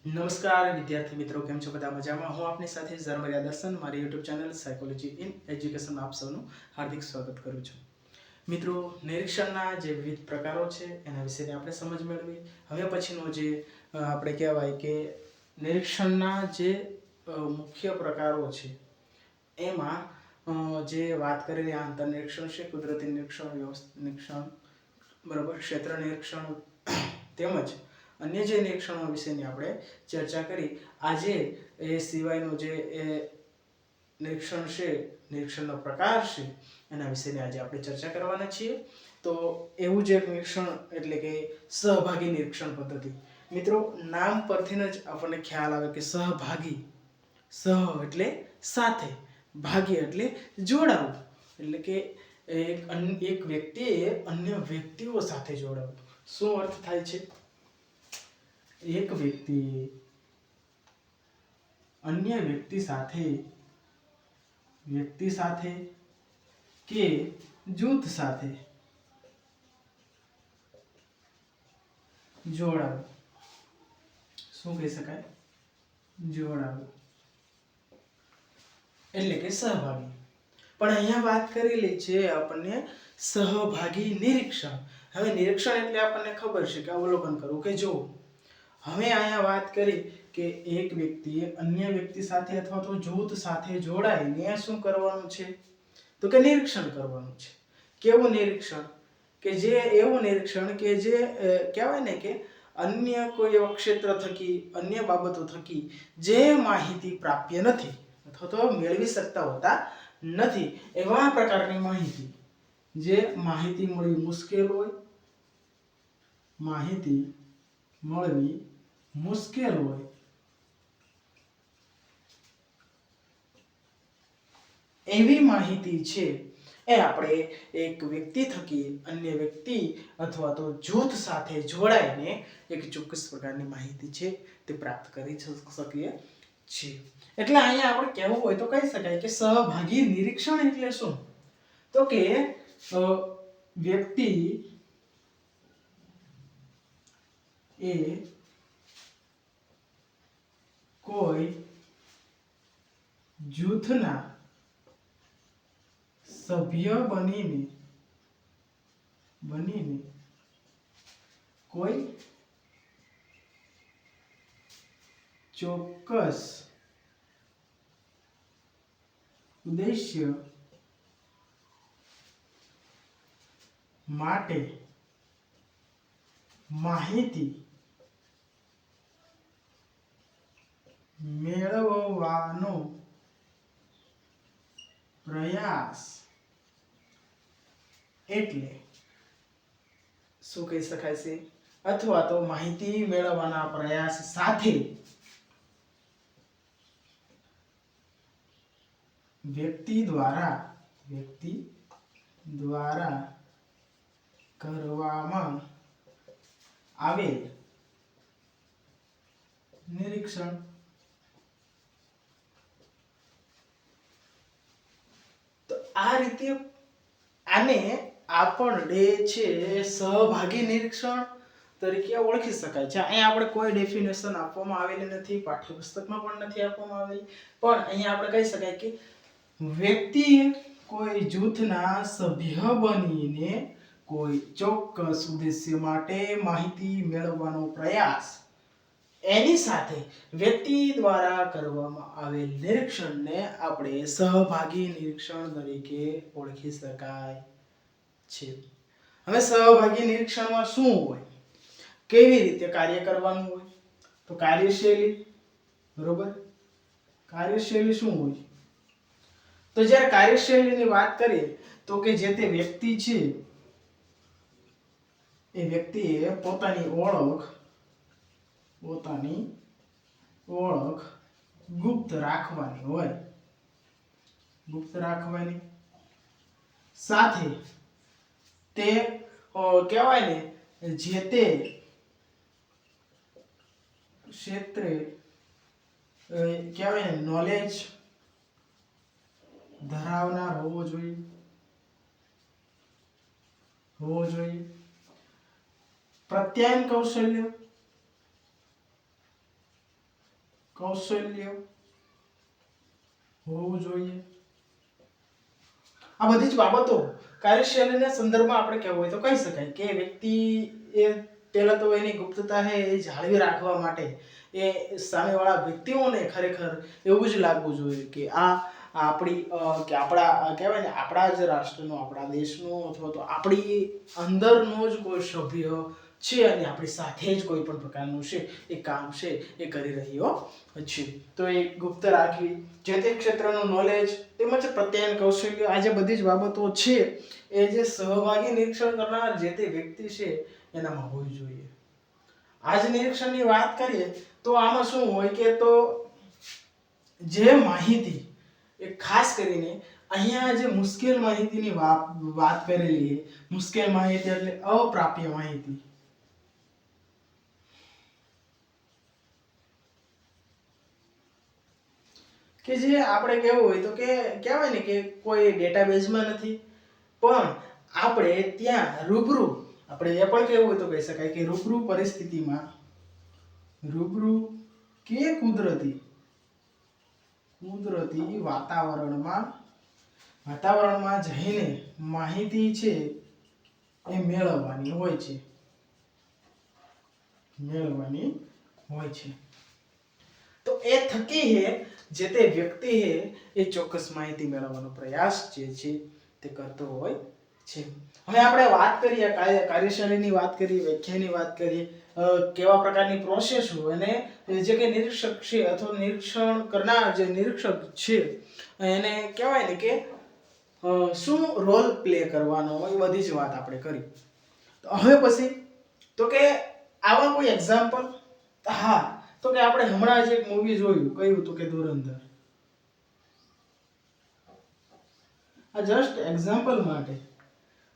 નમસ્કાર વિદ્યાર્થી મિત્રો, કેમ છો બધા? મજામાં? હું આપની સાથે ઝરમરિયા દર્શન, મારી યુટ્યુબ ચેનલ સાયકોલોજી ઇન એજ્યુકેશનમાં આપ સૌનું હાર્દિક સ્વાગત કરું છું. મિત્રો, નિરીક્ષણના જે વિવિધ પ્રકારો છે એના વિશેની આપણે સમજ મેળવી. હવે પછીનો જે આપણે કહેવાય કે નિરીક્ષણના જે મુખ્ય પ્રકારો છે એમાં જે વાત કરેલી આંતર નિરીક્ષણ છે, કુદરતી નિરીક્ષણ, વ્યવસ્થિત નિરીક્ષણ, બરાબર, ક્ષેત્ર નિરીક્ષણ તેમજ અન્ય જે નિરીક્ષણો વિશેની આપણે ચર્ચા કરી. આજે એ સિવાયનું જે નિરીક્ષણ છે, નિરીક્ષણનો પ્રકાર છે, એના વિશેની આજે આપણે ચર્ચા કરવાના છીએ. તો એવું જ એક નિરીક્ષણ એટલે કે સહભાગી નિરીક્ષણ પદ્ધતિ. મિત્રો, નામ પરથી જ આપણને ખ્યાલ આવે કે સહભાગી, સહ એટલે સાથે, ભાગી એટલે જોડાવું, એટલે કે એક વ્યક્તિએ અન્ય વ્યક્તિઓ સાથે જોડાવું. શું અર્થ થાય છે? એક વ્યક્તિ અન્ય વ્યક્તિ સાથે કે જૂથ સાથે જોડાવું. શું કહી શકાય? જોડાવું એટલે કે સહભાગી. પણ અહીંયા વાત કરેલી છે આપણને સહભાગી નિરીક્ષણ. હવે નિરીક્ષણ એટલે આપણને ખબર છે કે અવલોકન કરવું કે જોવું. હવે અહીંયા વાત કરી કે એક વ્યક્તિએ અન્ય વ્યક્તિ સાથે અથવા તો જૂથ સાથે જોડાઈને શું કરવાનું છે? તો કે નિરીક્ષણ કરવાનું છે. કેવું નિરીક્ષણ? કે જે એવું નિરીક્ષણ કે જે કહેવાય ને કે અન્ય કોઈ એવા ક્ષેત્ર થકી, અન્ય બાબતો થકી જે માહિતી પ્રાપ્ય નથી અથવા તો મેળવી શકતા હોતા નથી, એવા પ્રકારની માહિતી, જે માહિતી મળવી મુશ્કેલ હોય, માહિતી મળવી મુશ્કેલ હોય, એવી માહિતી છે એ આપણે એક વ્યક્તિ થકી અન્ય વ્યક્તિ અથવા તો જૂથ સાથે જોડાઈને એક ચોક્કસ પ્રકારની માહિતી છે તે પ્રાપ્ત કરી શકીએ છીએ. એટલે અહીંયા આપણે કહેવું હોય તો કહી શકાય કે સહભાગી નિરીક્ષણ એટલે શું? તો કે વ્યક્તિ એ કોઈ જૂથના સભ્ય બનીને કોઈ ચોક્કસ ઉદ્દેશ્ય માટે માહિતી મેળવવાનો પ્રયાસ એટલે શું કહી શકાય છે? અથવા તો માહિતી મેળવવાના પ્રયાસ સાથે વ્યક્તિ દ્વારા કરવામાં આવેલ નિરીક્ષણ. તો આ રીતે આને આપણે છે સહભાગી નિરીક્ષણ તરીકે ઓળખી શકાય છે. અહીંયા આપણે કોઈ ડેફિનેશન આપવામાં આવેલી નથી, પાઠ્યપુસ્તકમાં પણ નથી આપવામાં આવેલી, પણ અહીંયા આપણે કહી શકાય કે વ્યક્તિએ કોઈ જૂથના સભ્ય બનીને કોઈ ચોક્કસ ઉદ્દેશ્ય માટે માહિતી મેળવવાનો પ્રયાસ, એની સાથે વ્યક્તિ દ્વારા કરવામાં આવેલ નિરીક્ષણને આપણે સહભાગી નિરીક્ષણ તરીકે ઓળખી શકાય છે. હવે સહભાગી નિરીક્ષણમાં શું હોય, કેવી રીતે કાર્ય કરવાનું હોય? તો કાર્યશૈલી, બરોબર, કાર્યશૈલી શું હોય? તો જ્યારે કાર્યશૈલીની વાત કરીએ તો કે જે તે વ્યક્તિ છે એ વ્યક્તિએ પોતાની ઓળખ ગુપ્ત રાખવાની હોય, સાથે તે કહેવાય ને જે તે ક્ષેત્રે કહેવાય ને નોલેજ ધરાવનાર હોવો જોઈએ. પ્રત્યાયન કૌશલ્ય કૌશલ્ય હોવું જોઈએ. આ બધી જ બાબતો કાર્યશૈલીના સંદર્ભમાં આપણે કહેવું હોય તો કહી શકાય કે વ્યક્તિ એ પહેલા તો એની ગુપ્તતા છે એ જાળવી રાખવા માટે એ સામેવાળા વ્યક્તિઓને ખરેખર એવું જ લાગવું જોઈએ કે આપણી કે આપણા કહેવાય ને આપણા જ રાષ્ટ્રનો, આપણા દેશનો અથવા તો આપણી અંદરનો જ કોઈ સભ્ય છે અને આપણી સાથે જ કોઈ પણ પ્રકારનું છે એ કામ છે એ કરી રહ્યો છે. તો એ ગુપ્ત રાખવી, જે તે ક્ષેત્રનું નોલેજ તેમજ પ્રત્યયન કૌશલ્ય, આ જે બધી જ બાબતો છે એ જે સહભાગી નિરીક્ષણ કરનાર જે તે વ્યક્તિ છે એનામાં હોવી જોઈએ. આજ નિરીક્ષણની વાત કરીએ તો આમાં શું હોય કે તો જે માહિતી એ ખાસ કરીને અહીંયા જે મુશ્કેલ માહિતીની વાત કરેલી છે, મુશ્કેલ માહિતી એટલે અપ્રાપ્ય માહિતી. કે જે આપણે કહેવું હોય તો કે કહેવાય ને કે કોઈ ડેટાબેઝમાં નથી, પણ આપણે ત્યાં રૂબરૂ આપણે એ પણ કહેવું હોય તો કહી શકાય કે રૂબરૂ પરિસ્થિતિમાં, રૂબરૂ કે કુદરતી વાતાવરણમાં જઈને માહિતી છે એ મેળવવાની હોય છે. તો એ થકી જે તે વ્યક્તિ એ ચોક્કસ માહિતી મેળવવાનો પ્રયાસ જે છે તે કરતો હોય છે. હવે આપણે વાત કરીએ કાર્યશૈલીની વાત કરીએ, વ્યાખ્યાની વાત કરીએ, કેવા પ્રકારની પ્રોસેસ હોય અને જે કે નિરીક્ષક છે અથવા નિરીક્ષણ કરનાર જે નિરીક્ષક છે એને કહેવાય ને કે શું રોલ પ્લે કરવાનો હોય, એ બધી જ વાત આપણે કરી. તો હવે પછી તો કે આવા કોઈ એક્ઝામ્પલ? હા, તો કે આપણે હમણાં જ એક મૂવી જોયું, કયું તો કે ધુરંધર. આ જસ્ટ એક્ઝામ્પલ માટે,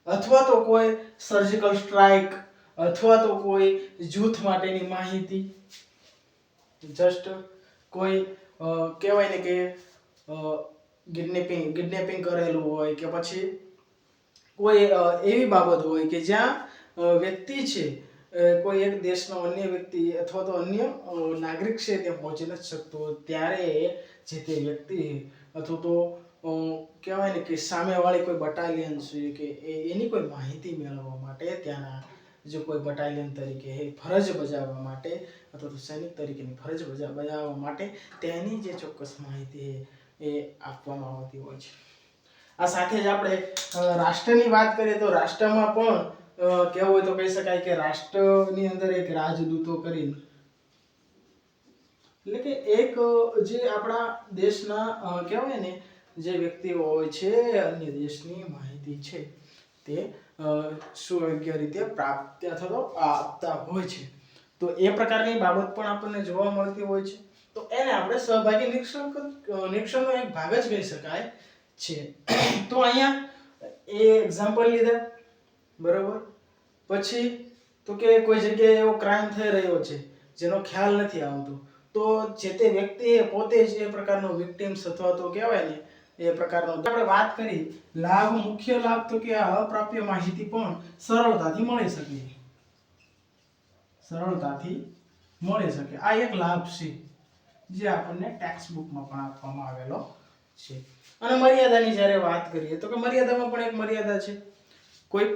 અથવા તો કોઈ સર્જિકલ સ્ટ્રાઇક, અથવા તો કોઈ જૂથ માટેની માહિતી, જસ્ટ કોઈ કહેવાય ને કે કિડનેપિંગ કરેલું હોય કે પછી કોઈ એવી બાબત હોય કે જ્યાં વ્યક્તિ છે કોઈ એક દેશનો અન્ય વ્યક્તિ અથવા તો અન્ય નાગરિક છે તે પહોંચી નથી શકતો, ત્યારે જે તે વ્યક્તિ અથવા તો કહેવાય ને કે સામેવાળી કોઈ બટાલિયન છે કે એની કોઈ માહિતી મેળવવા માટે ત્યાંના જો કોઈ બટાલિયન તરીકે ફરજ બજાવવા માટે અથવા તો સૈનિક તરીકેની ફરજ બજાવવા માટે તેની જે ચોક્કસ માહિતી એ આપવામાં આવતી હોય છે. આ સાથે જ આપણે રાષ્ટ્રની વાત કરીએ તો રાષ્ટ્રમાં પણ કહેવું હોય તો કહી શકાય કે રાષ્ટ્રની અંદર એક રાજદૂતો કરીને, એટલે કે એક જે આપણા દેશના કહેવાય ને જે વ્યક્તિઓ હોય છે અન્ય દેશની માહિતી છે તે સુયોગ્ય રીતે પ્રાપ્ત અથવા તો આપતા હોય છે. તો એ પ્રકારની બાબત પણ આપણને જોવા મળતી હોય છે. તો એને આપણે સહભાગી નિરીક્ષણનો એક ભાગ જ કહી શકાય છે. તો અહીંયા એ એક્ઝામ્પલ લીધા, બરોબર. પછી તો કે કોઈ જગ્યાએ એવો ક્રાઇમ થઈ રહ્યો છે જેનો ખ્યાલ નથી આવતો, તો જે તે વ્યક્તિ પોતે જ એ પ્રકારનો વિક્ટિમ્સ અથવા તો કહેવાય ને એ પ્રકારનો આપણે વાત કરી લાભ, મુખ્ય લાભ તો કે આ અપ્રાપ્ય માહિતી પણ સરળતાથી મળી શકે. આ એક લાભ છે જે આપણને ટેક્સ્ટ બુકમાં પણ આપવામાં આવેલો છે. અને મર્યાદાની જ્યારે વાત કરીએ તો કે મર્યાદામાં પણ એક મર્યાદા છે. કોઈ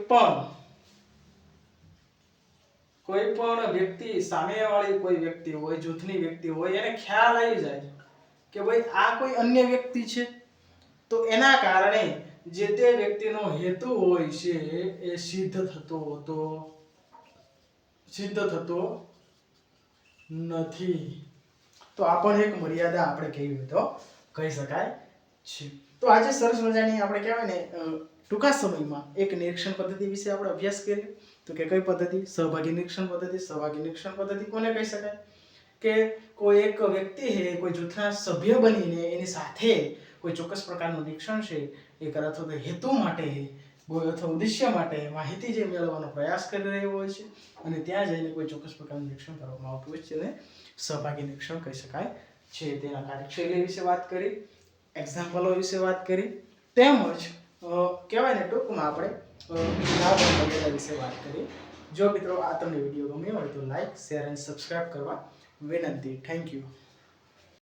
પણ વ્યક્તિ, સામેવાળી કોઈ વ્યક્તિ હોય, જૂથની વ્યક્તિ હોય, એને ખ્યાલ આવી જાય કે ભાઈ આ કોઈ અન્ય વ્યક્તિ છે, તો એના કારણે જે તે વ્યક્તિનો હેતુ હોય છે એ સિદ્ધ થતો નથી. તો આ પણ એક મર્યાદા આપણે કેવી તો કહી શકાય છે. તો આજે સરસ મજાની આપણે કહેવાય ને ટૂંકા સમયમાં એક નિરીક્ષણ પદ્ધતિ વિશે આપણે અભ્યાસ કરીએ. તો કે કઈ પદ્ધતિ? સહભાગી નિરીક્ષણ પદ્ધતિ. સહભાગી નિરીક્ષણ પદ્ધતિ કોને કહી શકાય? કે કોઈ એક વ્યક્તિ છે કોઈ જૂથના સભ્ય બનીને એની સાથે કોઈ ચોક્કસ પ્રકારનું નિરીક્ષણ છે એ કરે અથવા તો હેતુ માટે અથવા ઉદ્દેશ્ય માટે માહિતી જે મેળવવાનો પ્રયાસ કરી રહ્યો હોય છે અને ત્યાં જઈને કોઈ ચોક્કસ પ્રકારનું નિરીક્ષણ કરવામાં આવતું હોય છે અને સહભાગી નિરીક્ષણ કહી શકાય છે. તેના કાર્યશૈલી વિશે વાત કરી, એક્ઝામ્પલો વિશે વાત કરી, તેમજ કહેવાય ને ટૂંકમાં આપણે લાભ અને મર્યાદા વિશે વાત કરી. જો મિત્રો આ તમને વિડીયો ગમ્યો હોય તો લાઈક, શેર અને સબસ્ક્રાઇબ કરવા વિનંતી. Thank you.